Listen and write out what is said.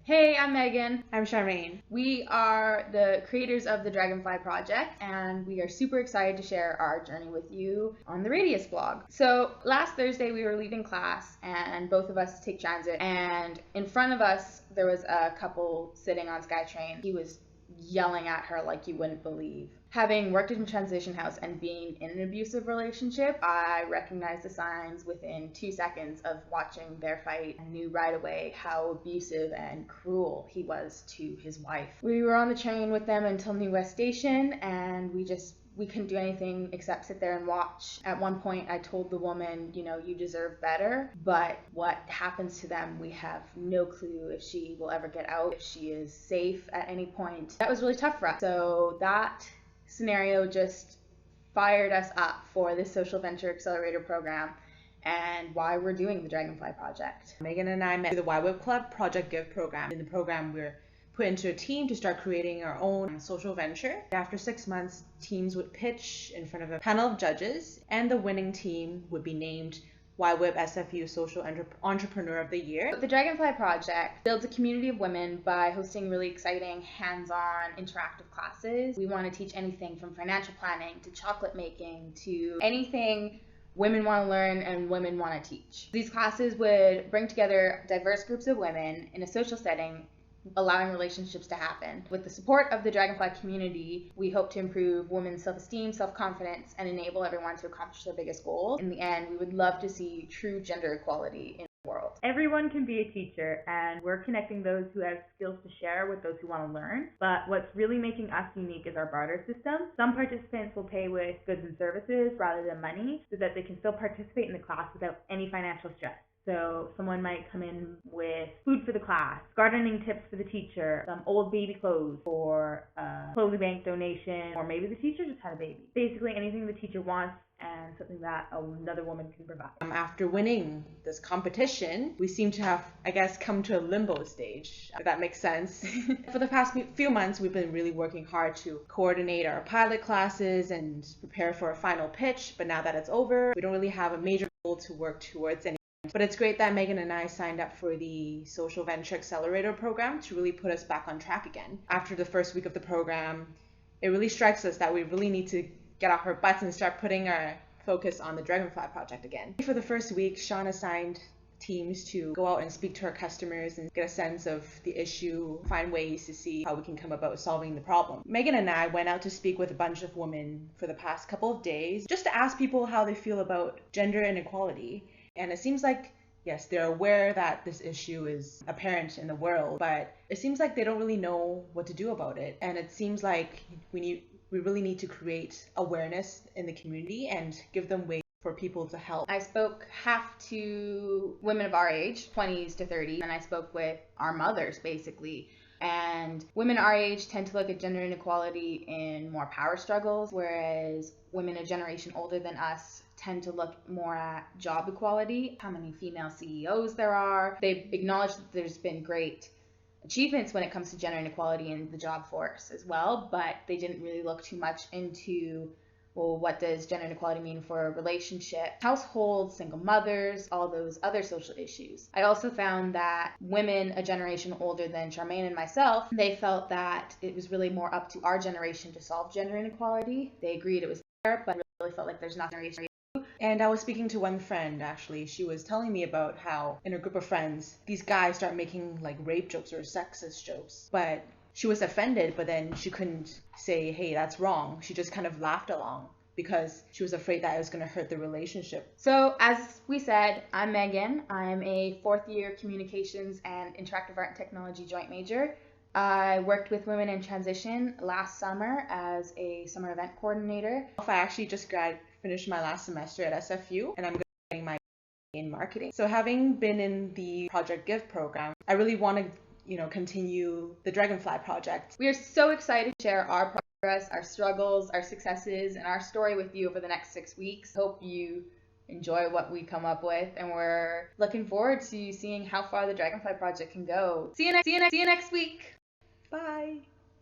Hey, I'm Megan. I'm Charmaine. We are the creators of the Dragonfly Project, and we are super excited to share our journey with you on the Radius blog. So, last Thursday we were leaving class, and both of us take transit, and in front of us there was a couple sitting on SkyTrain. He was yelling at her like you wouldn't believe. Having worked in transition house and being in an abusive relationship, I recognized the signs within 2 seconds of watching their fight and knew right away how abusive and cruel he was to his wife. We were on the train with them until New West Station, and we couldn't do anything except sit there and watch. At one point, I told the woman, you deserve better, but what happens to them, we have no clue if she will ever get out, if she is safe at any point. That was really tough for us. So that scenario just fired us up for this Social Venture Accelerator program and why we're doing the Dragonfly Project. Megan and I met through the YWeb Club Project Give program. In the program, we're put into a team to start creating our own social venture. After 6 months, teams would pitch in front of a panel of judges, and the winning team would be named YWeb SFU Social Entrepreneur of the Year. The Dragonfly Project builds a community of women by hosting really exciting, hands-on, interactive classes. We want to teach anything from financial planning to chocolate making to anything women want to learn and women want to teach. These classes would bring together diverse groups of women in a social setting, allowing relationships to happen. With the support of the Dragonfly community, we hope to improve women's self-esteem, self-confidence, and enable everyone to accomplish their biggest goals. In the end, we would love to see true gender equality in the world. Everyone can be a teacher, and we're connecting those who have skills to share with those who want to learn. But what's really making us unique is our barter system. Some participants will pay with goods and services rather than money so that they can still participate in the class without any financial stress. So someone might come in with food for the class, gardening tips for the teacher, some old baby clothes for a clothing bank donation, or maybe the teacher just had a baby. Basically anything the teacher wants and something that another woman can provide. After winning this competition, we seem to have, come to a limbo stage, if that makes sense. For the past few months, we've been really working hard to coordinate our pilot classes and prepare for a final pitch, but now that it's over, we don't really have a major goal to work towards anymore. But it's great that Megan and I signed up for the Social Venture Accelerator program to really put us back on track again. After the first week of the program, it really strikes us that we really need to get off our butts and start putting our focus on the Dragonfly Project again. For the first week, Sean assigned teams to go out and speak to our customers and get a sense of the issue, find ways to see how we can come about solving the problem. Megan and I went out to speak with a bunch of women for the past couple of days just to ask people how they feel about gender inequality. And it seems like, yes, they're aware that this issue is apparent in the world, but it seems like they don't really know what to do about it. And it seems like we really need to create awareness in the community and give them ways for people to help. I spoke half to women of our age, 20s to 30s, and I spoke with our mothers, basically. And women our age tend to look at gender inequality in more power struggles, whereas women a generation older than us tend to look more at job equality, how many female CEOs there are. They've acknowledged that there's been great achievements when it comes to gender inequality in the job force as well, but they didn't really look too much into, well, what does gender inequality mean for a relationship, households, single mothers, all those other social issues. I also found that women a generation older than Charmaine and myself, they felt that it was really more up to our generation to solve gender inequality. They agreed it was there, but really felt like there's not a generation. And I was speaking to one friend, actually. She was telling me about how in her group of friends, these guys start making like rape jokes or sexist jokes. But she was offended, but then she couldn't say, hey, that's wrong. She just kind of laughed along because she was afraid that it was going to hurt the relationship. So as we said, I'm Megan. I'm a fourth year communications and interactive art and technology joint major. I worked with Women in Transition last summer as a summer event coordinator. I actually just finished my last semester at SFU, and I'm getting my in marketing. So having been in the Project Give program, I really want to continue the Dragonfly Project. We are so excited to share our progress, our struggles, our successes, and our story with you over the next 6 weeks. Hope you enjoy what we come up with, and we're looking forward to seeing how far the Dragonfly Project can go. See you next week. Bye.